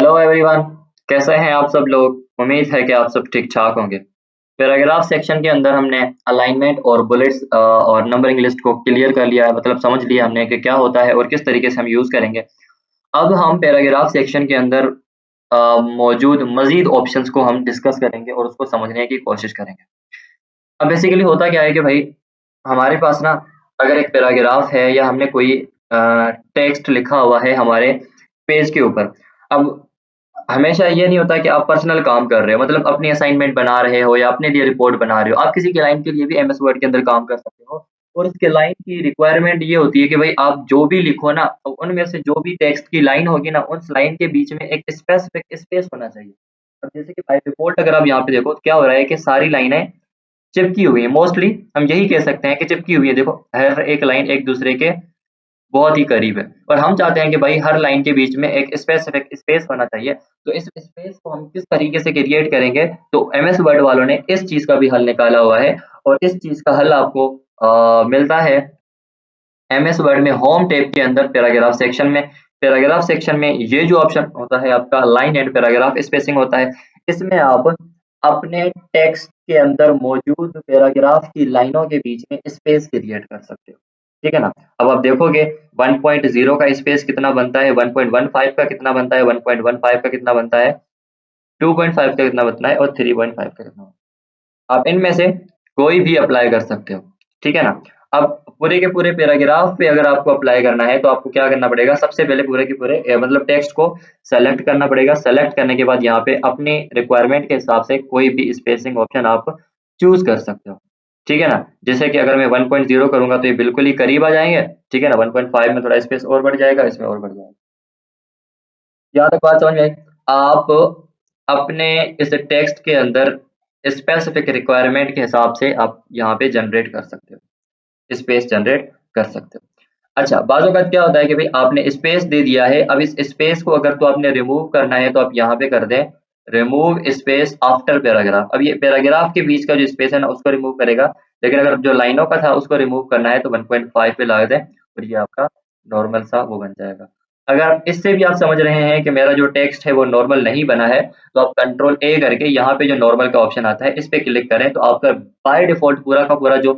Hello everyone, कैसे हैं आप सब लोग। उम्मीद है कि आप सब ठीक ठाक होंगे। पैराग्राफ सेक्शन के अंदर हमने अलाइनमेंट और बुलेट्स और नंबरिंग लिस्ट को क्लियर कर लिया है, मतलब समझ लिया हमने कि क्या होता है और किस तरीके से हम यूज़ करेंगे। अब हम पैराग्राफ सेक्शन के अंदर मौजूद मज़ीद ऑप्शंस को हम डिस्कस करेंगे और उसको समझने की कोशिश करेंगे। अब बेसिकली होता क्या है कि भाई हमारे पास ना अगर एक पैराग्राफ है या हमने कोई टेक्स्ट लिखा हुआ है हमारे पेज के ऊपर। अब हमेशा ये नहीं होता कि आप पर्सनल काम कर रहे हो, मतलब अपनी असाइनमेंट बना रहे हो या अपने लिए रिपोर्ट बना रहे हो। आप किसी क्लाइंट के लिए भी एमएस वर्ड के अंदर काम कर सकते हो और उस क्लाइंट की रिक्वायरमेंट ये होती है कि भाई आप जो भी लिखो ना, तो उनमें से जो भी टेक्स्ट की लाइन होगी ना, उस लाइन के बीच में एक स्पेसिफिक स्पेस होना चाहिए। अब जैसे कि बाय डिफ़ॉल्ट अगर आप यहाँ पे देखो तो क्या हो रहा है कि सारी लाइनें चिपकी हुई है। मोस्टली हम यही कह सकते हैं कि चिपकी हुई है। देखो हर एक लाइन एक दूसरे के बहुत ही करीब है और हम चाहते हैं कि भाई हर लाइन के बीच में एक स्पेसिफिक स्पेस होना चाहिए। तो इस स्पेस को हम किस तरीके से क्रिएट करेंगे, तो एमएस वर्ड वालों ने इस चीज़ का भी हल निकाला हुआ है और इस चीज़ का हल आपको मिलता है एमएस वर्ड में होम टैब के अंदर पैराग्राफ सेक्शन में। पैराग्राफ सेक्शन में ये जो ऑप्शन होता है आपका लाइन एंड पैराग्राफ स्पेसिंग होता है। इसमें आप अपने टेक्स्ट के अंदर मौजूद पैराग्राफ की लाइनों के बीच में स्पेस क्रिएट कर सकते हो। ठीक है ना। अब आप देखोगे 1.0 का स्पेस कितना बनता है, 1.15 का कितना बनता है, 1.15 का कितना बनता है, 2.5 का कितना बनता है और 3.5 का कितना बनता है। आप इनमें से कोई भी अप्लाई कर सकते हो। ठीक है ना। अब पूरे के पूरे पैराग्राफ पे अगर आपको अप्लाई करना है तो आपको क्या करना पड़ेगा, सबसे पहले पूरे के पूरे मतलब टेक्स्ट को सेलेक्ट करना पड़ेगा। सेलेक्ट करने के बाद यहाँ पे अपनी रिक्वायरमेंट के हिसाब से कोई भी स्पेसिंग ऑप्शन आप चूज कर सकते हो। ठीक है ना। जैसे कि अगर मैं 1.0 करूंगा तो ये बिल्कुल ही करीब आ जाएंगे। ठीक है ना। 1.5 में थोड़ा स्पेस और बढ़ जाएगा, इसमें और बढ़ जाएगा। यहाँ तक बात समझ में आई। आप अपने इस टेक्स्ट के अंदर स्पेसिफिक रिक्वायरमेंट के हिसाब से आप यहाँ पे जनरेट कर सकते हो, स्पेस जनरेट कर सकते हो। अच्छा, बाज़ औक़ात क्या होता है कि भाई आपने स्पेस दे दिया है, अब इस स्पेस को अगर तो आपने रिमूव करना है तो आप यहाँ पे कर दें रिमूव स्पेस आफ्टर पैराग्राफ। अब ये पैराग्राफ के बीच का जो स्पेस है ना उसको रिमूव करेगा, लेकिन अगर जो लाइनों का था उसको रिमूव करना है तो 1.5 पे लगा दें और ये आपका नॉर्मल सा वो बन जाएगा। अगर इससे भी आप समझ रहे हैं कि मेरा जो टेक्स्ट है वो नॉर्मल नहीं बना है, तो आप कंट्रोल ए करके यहाँ पे जो नॉर्मल का ऑप्शन आता है इस पे क्लिक करें तो आपका बाय डिफ़ॉल्ट पूरा का पूरा जो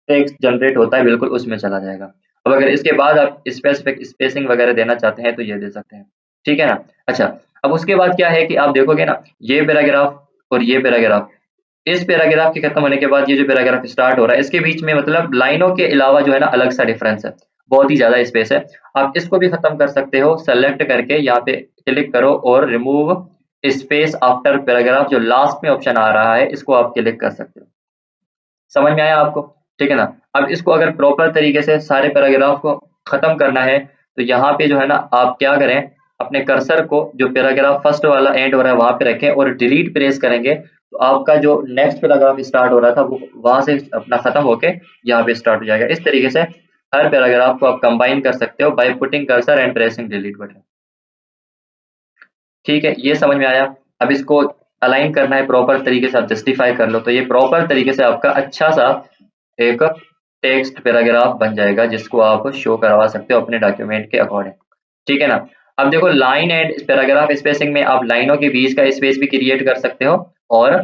टेक्स्ट जनरेट होता है बिल्कुल उसमें चला जाएगा। अब अगर इसके बाद आप स्पेसिफिक स्पेसिंग वगैरह देना चाहते हैं तो ये दे सकते हैं। ठीक है ना। अच्छा, अब उसके बाद क्या है कि आप देखोगे ना ये पैराग्राफ और ये पैराग्राफ, इस पैराग्राफ के खत्म होने के बाद ये जो पैराग्राफ स्टार्ट हो रहा है इसके बीच में मतलब लाइनों के अलावा जो है ना अलग सा डिफरेंस है, बहुत ही ज्यादा स्पेस है। आप इसको भी खत्म कर सकते हो सेलेक्ट करके यहाँ पे क्लिक करो और रिमूव स्पेस आफ्टर पैराग्राफ जो लास्ट में ऑप्शन आ रहा है इसको आप क्लिक कर सकते हो। समझ में आया आपको। ठीक है ना। अब इसको अगर प्रॉपर तरीके से सारे पैराग्राफ को खत्म करना है तो यहाँ पे जो है ना आप क्या करें, अपने कर्सर को जो पैराग्राफ फर्स्ट वाला एंड हो रहा है वहां पे रखें और डिलीट प्रेस करेंगे तो आपका जो नेक्स्ट पैराग्राफ स्टार्ट हो रहा था वो वहां से अपना खत्म होके यहाँ पे स्टार्ट हो जाएगा। इस तरीके से हर पैराग्राफ को आप कंबाइन कर सकते हो by putting cursor and pressing delete button. ठीक है, ये समझ में आया। अब इसको अलाइन करना है प्रॉपर तरीके से, आप जस्टिफाई कर लो तो ये प्रॉपर तरीके से आपका अच्छा सा एक टेक्स्ट पैराग्राफ बन जाएगा जिसको आप शो करवा सकते हो अपने डॉक्यूमेंट के अकॉर्डिंग। ठीक है ना। अब देखो लाइन एंड पैराग्राफ स्पेसिंग में आप लाइनों के बीच का स्पेस भी क्रिएट कर सकते हो और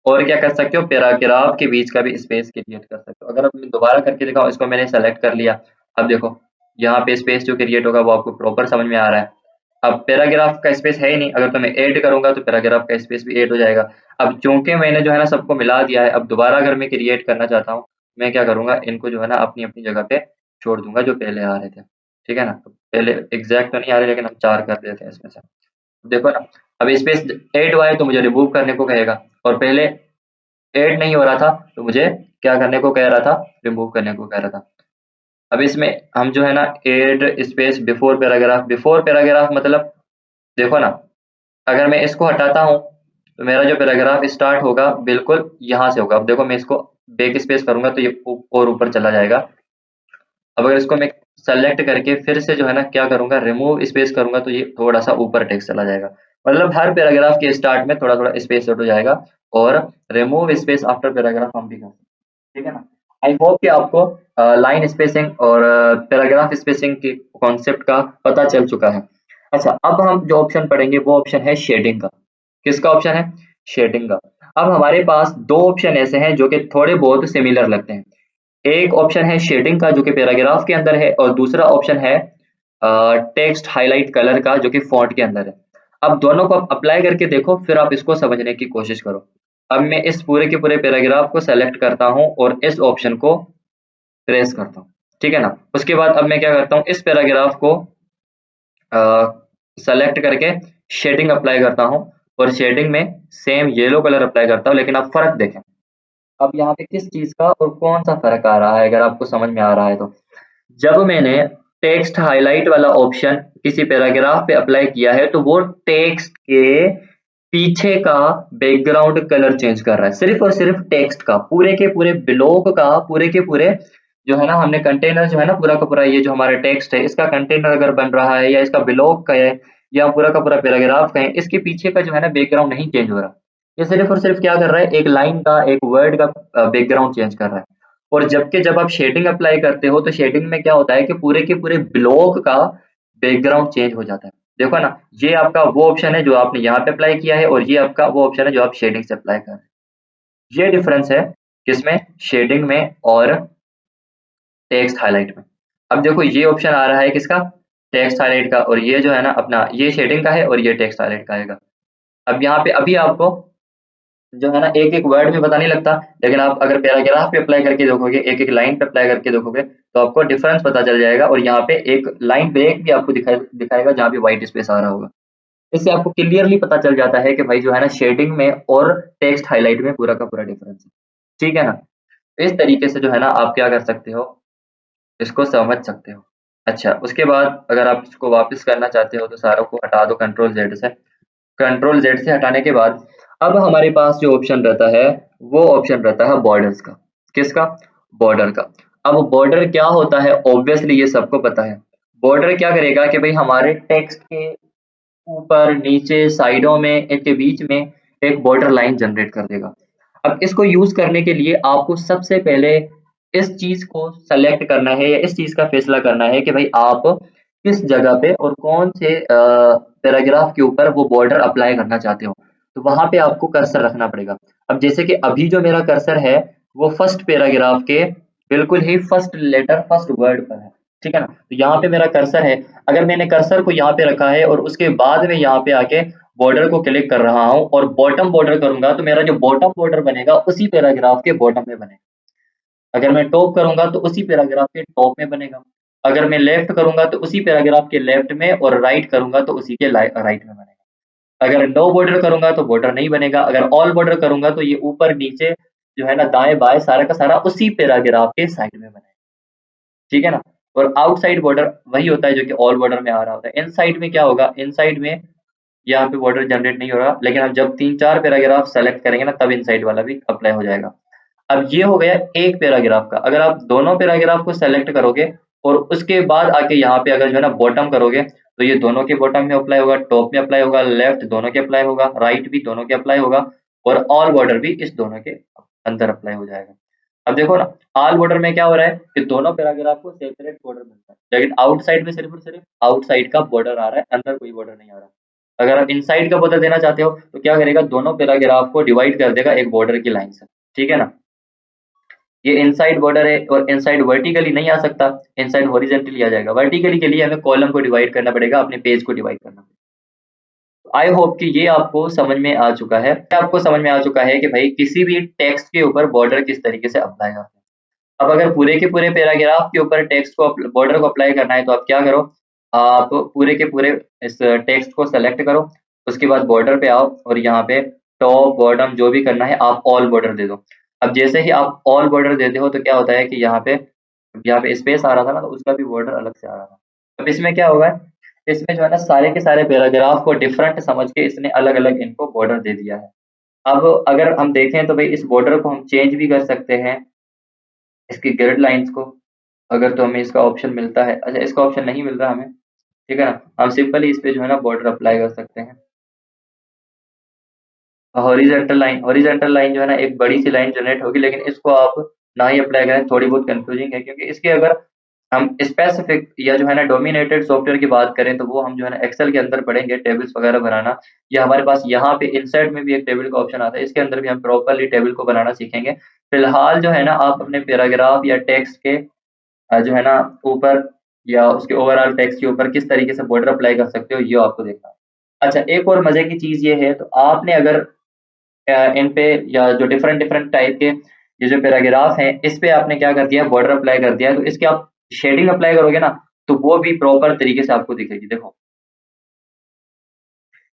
क्या कर सकते हो, पैराग्राफ के बीच का भी स्पेस क्रिएट कर सकते हो। अगर मैं दोबारा करके दिखाऊं, इसको मैंने सेलेक्ट कर लिया। अब देखो यहाँ पे स्पेस जो क्रिएट होगा वो आपको प्रॉपर समझ में आ रहा है। अब पैराग्राफ का स्पेस है ही नहीं, अगर तो मैं ऐड करूंगा तो पैराग्राफ का स्पेस भी ऐड हो जाएगा। अब चूंकि मैंने जो है ना सबको मिला दिया है, अब दोबारा अगर मैं क्रिएट करना चाहता हूँ मैं क्या करूंगा, इनको जो है ना अपनी अपनी जगह पे छोड़ दूंगा जो पहले आ रहे थे। ठीक है ना। तो पहले एग्जैक्ट तो नहीं आ रहे लेकिन हम 4 कर देते हैं इसमें से। देखो ना, अब स्पेस ऐड हुआ है तो मुझे रिमूव करने को कहेगा और पहले ऐड नहीं हो रहा था तो मुझे क्या करने को कह रहा था, रिमूव करने को कह रहा था। अब इसमें हम जो है ना ऐड स्पेस बिफोर पैराग्राफ मतलब देखो ना, अगर मैं इसको हटाता हूँ तो मेरा जो पैराग्राफ स्टार्ट होगा बिल्कुल यहाँ से होगा। अब देखो मैं इसको बैक स्पेस करूंगा तो ये और ऊपर चला जाएगा। अब अगर इसको मैं सेलेक्ट करके फिर से जो है ना क्या करूंगा, रिमूव स्पेस करूंगा तो ये थोड़ा सा ऊपर टेक्स्ट चला जाएगा। मतलब हर पैराग्राफ के स्टार्ट में थोड़ा थोड़ा स्पेस हो जाएगा और रिमूव स्पेस आफ्टर पैराग्राफ हम भी कर सकते हैं। ठीक है ना। आई होप कि आपको लाइन स्पेसिंग और पैराग्राफ स्पेसिंग के कॉन्सेप्ट का पता चल चुका है। अच्छा, अब हम जो ऑप्शन पढ़ेंगे वो ऑप्शन है शेडिंग का। किसका ऑप्शन है? शेडिंग का। अब हमारे पास दो ऑप्शन ऐसे हैं जो कि थोड़े बहुत सिमिलर लगते हैं। एक ऑप्शन है शेडिंग का जो कि पैराग्राफ के अंदर है, और दूसरा ऑप्शन है टेक्स्ट हाईलाइट कलर का जो कि फॉन्ट के अंदर है। अब दोनों को आप अप्लाई करके देखो, फिर आप इसको समझने की कोशिश करो। अब मैं इस पूरे के पूरे पैराग्राफ को सेलेक्ट करता हूँ और इस ऑप्शन को प्रेस करता हूँ, ठीक है ना। उसके बाद अब मैं क्या करता हूँ, इस पैराग्राफ को सेलेक्ट करके शेडिंग अप्लाई करता हूँ, और शेडिंग में सेम येलो कलर अप्लाई करता हूँ। लेकिन आप फर्क देखें, अब यहाँ पे किस चीज का और कौन सा फर्क आ रहा है, अगर आपको समझ में आ रहा है तो। जब मैंने टेक्स्ट हाईलाइट वाला ऑप्शन किसी पैराग्राफ पे अप्लाई किया है, तो वो टेक्स्ट के पीछे का बैकग्राउंड कलर चेंज कर रहा है, सिर्फ और सिर्फ टेक्स्ट का, पूरे के पूरे ब्लॉक का, पूरे के पूरे जो है ना, हमने कंटेनर जो है ना, पूरा का पूरा ये जो हमारा टेक्स्ट है, इसका कंटेनर अगर बन रहा है, या इसका ब्लॉक का है, या पूरा का पूरा पैराग्राफ का है, इसके पीछे का जो है ना बैकग्राउंड नहीं चेंज हो रहा। ये सिर्फ और सिर्फ क्या कर रहा है, एक लाइन का, एक वर्ड का बैकग्राउंड चेंज कर रहा है। और जबकि जब आप शेडिंग अप्लाई करते हो, तो शेडिंग में क्या होता है कि पूरे के पूरे ब्लॉक का बैकग्राउंड चेंज हो जाता है। देखो ना, ये आपका वो ऑप्शन है जो आपने यहाँ पे अप्लाई किया है, और ये आपका वो ऑप्शन है जो आप शेडिंग से अप्लाई कर रहे हैं। ये डिफरेंस है किसमें, शेडिंग में और टेक्स्ट हाईलाइट में। अब देखो, ये ऑप्शन आ रहा है किसका, टेक्स्ट हाईलाइट का, और ये जो है ना अपना, ये शेडिंग का है और ये टेक्स्ट हाईलाइट का आएगा। अब यहाँ पे अभी आपको जो है ना एक एक वर्ड में पता नहीं लगता, लेकिन आप अगर पैराग्राफ पे अप्लाई करके देखोगे, एक एक लाइन पे अप्लाई करके देखोगे, तो आपको डिफरेंस पता चल जाएगा। और यहाँ पे एक लाइन ब्रेक भी आपको दिखाएगा जहाँ पे व्हाइट स्पेस आ रहा होगा। इससे आपको क्लियरली पता चल जाता है कि भाई जो है ना शेडिंग में और टेक्स्ट हाईलाइट में पूरा का पूरा डिफरेंस है, ठीक है ना। इस तरीके से जो है ना आप क्या कर सकते हो, इसको समझ सकते हो। अच्छा, उसके बाद अगर आप इसको वापस करना चाहते हो, तो सारों को हटा दो कंट्रोल जेड से। कंट्रोल जेड से हटाने के बाद अब हमारे पास जो ऑप्शन रहता है, वो ऑप्शन रहता है बॉर्डर्स का। किसका? बॉर्डर का। अब बॉर्डर क्या होता है, ऑब्वियसली ये सबको पता है। बॉर्डर क्या करेगा कि भाई हमारे टेक्स्ट के ऊपर, नीचे, साइडों में, इनके बीच में एक बॉर्डर लाइन जनरेट कर देगा। अब इसको यूज करने के लिए आपको सबसे पहले इस चीज को सेलेक्ट करना है, या इस चीज का फैसला करना है कि भाई आप किस जगह पे और कौन से पैराग्राफ के ऊपर वो बॉर्डर अप्लाई करना चाहते हो। तो वहां पे आपको कर्सर रखना पड़ेगा। अब जैसे कि अभी जो मेरा कर्सर है, वो फर्स्ट पैराग्राफ के बिल्कुल ही फर्स्ट लेटर, फर्स्ट वर्ड पर है, ठीक है ना। तो यहाँ पे मेरा कर्सर है। अगर मैंने कर्सर को यहाँ पे रखा है और उसके बाद में यहाँ पे आके बॉर्डर को क्लिक कर रहा हूँ और बॉटम बॉर्डर करूंगा, तो मेरा जो बॉटम बॉर्डर बनेगा उसी पैराग्राफ के बॉटम में बनेगा। अगर मैं टॉप करूंगा तो उसी पैराग्राफ के टॉप में बनेगा। अगर मैं लेफ्ट करूंगा तो उसी पैराग्राफ के लेफ्ट में, और राइट करूंगा तो उसी के राइट में बनेगा। अगर नो बॉर्डर करूंगा तो बॉर्डर नहीं बनेगा। अगर ऑल बॉर्डर करूंगा तो ये ऊपर नीचे जो है ना, दाएं बाएं, सारा का सारा उसी पैराग्राफ के साइड में बनेगा, ठीक है ना। और आउटसाइड बॉर्डर वही होता है जो कि ऑल बॉर्डर में आ रहा होता है। इनसाइड में क्या होगा, इनसाइड में यहाँ पे बॉर्डर जनरेट नहीं हो रहा, लेकिन हम जब 3-4 पैराग्राफ सेलेक्ट करेंगे ना, तब इनसाइड वाला भी अप्लाई हो जाएगा। अब ये हो गया एक पैराग्राफ का। अगर आप दोनों पैराग्राफ को सेलेक्ट करोगे और उसके बाद आके यहाँ पे अगर जो है ना बॉटम करोगे, तो ये दोनों के बॉटम में अप्लाई होगा, टॉप में अप्लाई होगा, लेफ्ट दोनों के अप्लाई होगा, राइट भी दोनों के अप्लाई होगा, और ऑल बॉर्डर भी इस दोनों के अंदर अप्लाई हो जाएगा। अब देखो ना, ऑल बॉर्डर में क्या हो रहा है कि दोनों पैराग्राफ को सेपरेट बॉर्डर मिलता है, लेकिन आउटसाइड में सिर्फ और सिर्फ आउटसाइड का बॉर्डर आ रहा है, अंदर कोई बॉर्डर नहीं आ रहा। अगर आप इनसाइड का बॉर्डर देना चाहते हो, तो क्या करेगा, दोनों पैराग्राफ को डिवाइड कर देगा एक बॉर्डर की लाइन से, ठीक है ना। ये इनसाइड बॉर्डर है, और इनसाइड वर्टिकली नहीं आ सकता, इनसाइड हॉरिजेंटली आ जाएगा। वर्टिकली के लिए हमें कॉलम को डिवाइड करना पड़ेगा, अपने पेज को डिवाइड करना पड़ेगा। आई होप कि ये आपको समझ में आ चुका है। आपको समझ में आ चुका है कि भाई किसी भी टेक्स्ट के ऊपर बॉर्डर किस तरीके से अप्लाई करते हैं। अब अगर पूरे के पूरे पैराग्राफ के ऊपर टेक्स्ट को, बॉर्डर को अप्लाई करना है, तो आप क्या करो, आप पूरे के पूरे इस टेक्स्ट को सेलेक्ट करो, उसके बाद बॉर्डर पे आओ, और यहाँ पे टॉप बॉटम जो भी करना है आप ऑल बॉर्डर दे दो। अब जैसे ही आप ऑल बॉर्डर देते हो, तो क्या होता है कि यहाँ पे स्पेस आ रहा था ना, तो उसका भी बॉर्डर अलग से आ रहा था। अब इसमें क्या होगा, इसमें जो है ना सारे के सारे पैराग्राफ को डिफरेंट समझ के इसने अलग अलग इनको बॉर्डर दे दिया है। अब अगर हम देखें तो भाई इस बॉर्डर को हम चेंज भी कर सकते हैं, इसकी ग्रिड लाइंस को, अगर तो हमें इसका ऑप्शन मिलता है। अच्छा, इसका ऑप्शन नहीं मिल रहा हमें, ठीक है ना। हम सिंपली इस पे जो है ना बॉर्डर अप्लाई कर सकते हैं। हॉरिजेंटल लाइन जो है ना एक बड़ी सी लाइन जनरेट होगी, लेकिन इसको आप ना ही अप्लाई करें, थोड़ी बहुत कंफ्यूजिंग है, क्योंकि इसके अगर हम स्पेसिफिक या जो है ना डोमिनेटेड सॉफ्टवेयर की बात करें तो वो हम जो है ना एक्सेल के अंदर पढ़ेंगे, टेबल्स वगैरह बनाना। या हमारे पास यहाँ पे इनसाइड में भी एक टेबल का ऑप्शन आता है, इसके अंदर भी हम प्रॉपरली टेबल को बनाना सीखेंगे। फिलहाल जो है ना आप अपने पैराग्राफ या टेक्स्ट के जो है ना ऊपर या उसके ओवरऑल टेक्स्ट के ऊपर किस तरीके से बॉर्डर अप्लाई कर सकते हो, ये आपको देखना है। अच्छा, एक और मजे की चीज ये है, तो आपने अगर इन पे या जो डिफरेंट डिफरेंट टाइप के ये जो पैराग्राफ हैं, इस पे आपने क्या कर दिया, बॉर्डर अप्लाई कर दिया, तो इसके आप शेडिंग अप्लाई करोगे ना, तो वो भी प्रॉपर तरीके से आपको दिखेगी। देखो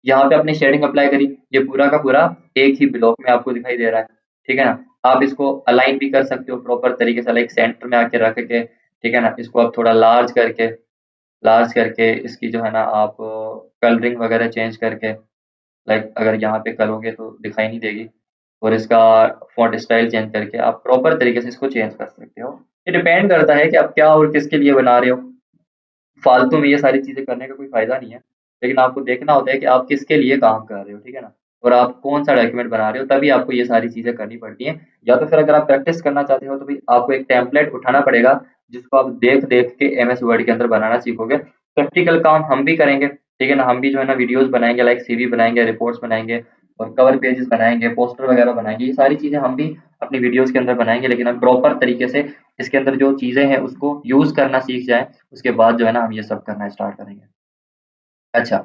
यहाँ पे आपने शेडिंग अप्लाई करी, ये पूरा का पूरा एक ही ब्लॉक में आपको दिखाई दे रहा है, ठीक है ना। आप इसको अलाइन भी कर सकते हो प्रॉपर तरीके से, लाइक सेंटर में आके रख के, ठीक है ना। इसको आप थोड़ा लार्ज करके इसकी जो है ना आप कलरिंग वगैरह चेंज करके, लाइक अगर यहाँ पे करोगे तो दिखाई नहीं देगी। और इसका फॉन्ट स्टाइल चेंज करके आप प्रॉपर तरीके से इसको चेंज कर सकते हो। ये डिपेंड करता है कि आप क्या और किसके लिए बना रहे हो। फालतू में ये सारी चीज़ें करने का कोई फ़ायदा नहीं है। लेकिन आपको देखना होता है कि आप किसके लिए काम कर रहे हो, ठीक है ना? और आप कौन-सा डॉक्यूमेंट बना रहे हो, तभी आपको ये सारी चीज़ें करनी पड़ती हैं। या तो फिर अगर आप प्रैक्टिस करना चाहते हो तो भई आपको एक टेम्पलेट उठाना पड़ेगा, जिसको आप देख-देख के एमएस वर्ड के अंदर बनाना सीखोगे। प्रैक्टिकल काम हम भी करेंगे, ठीक है ना? हम भी जो है ना वीडियोज़ बनाएँगे, लाइक सीवी बनाएँगे, रिपोर्ट्स बनाएँगे और कवर पेजेज़ बनाएँगे, पोस्टर वगैरह बनाएँगे। ये सारी चीज़ें हम भी अपनी वीडियोज़ के अंदर बनाएँगे, लेकिन हम प्रॉपर तरीके से इसके अंदर जो चीज़ें हैं उसको यूज़ करना सीख जाएँ, उसके बाद जो है ना हम ये सब करना स्टार्ट करेंगे। अच्छा,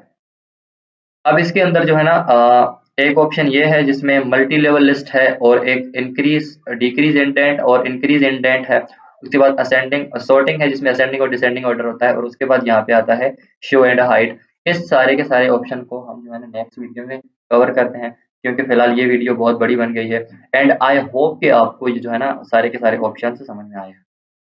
अब इसके अंदर जो है ना एक ऑप्शन ये है जिसमें मल्टी लेवल लिस्ट है और एक इंक्रीज डिक्रीज इंडेंट और इंक्रीज इंडेंट है। उसके बाद असेंडिंग सॉर्टिंग है जिसमें असेंडिंग और डिसेंडिंग ऑर्डर होता है, और उसके बाद यहाँ पे आता है शो एंड हाइड। इस सारे के सारे ऑप्शन को हम जो है ना नेक्स्ट वीडियो में कवर करते हैं, क्योंकि फिलहाल ये वीडियो बहुत बड़ी बन गई है। एंड आई होप कि आपको ये जो है ना सारे के सारे ऑप्शन समझ में आए हैं।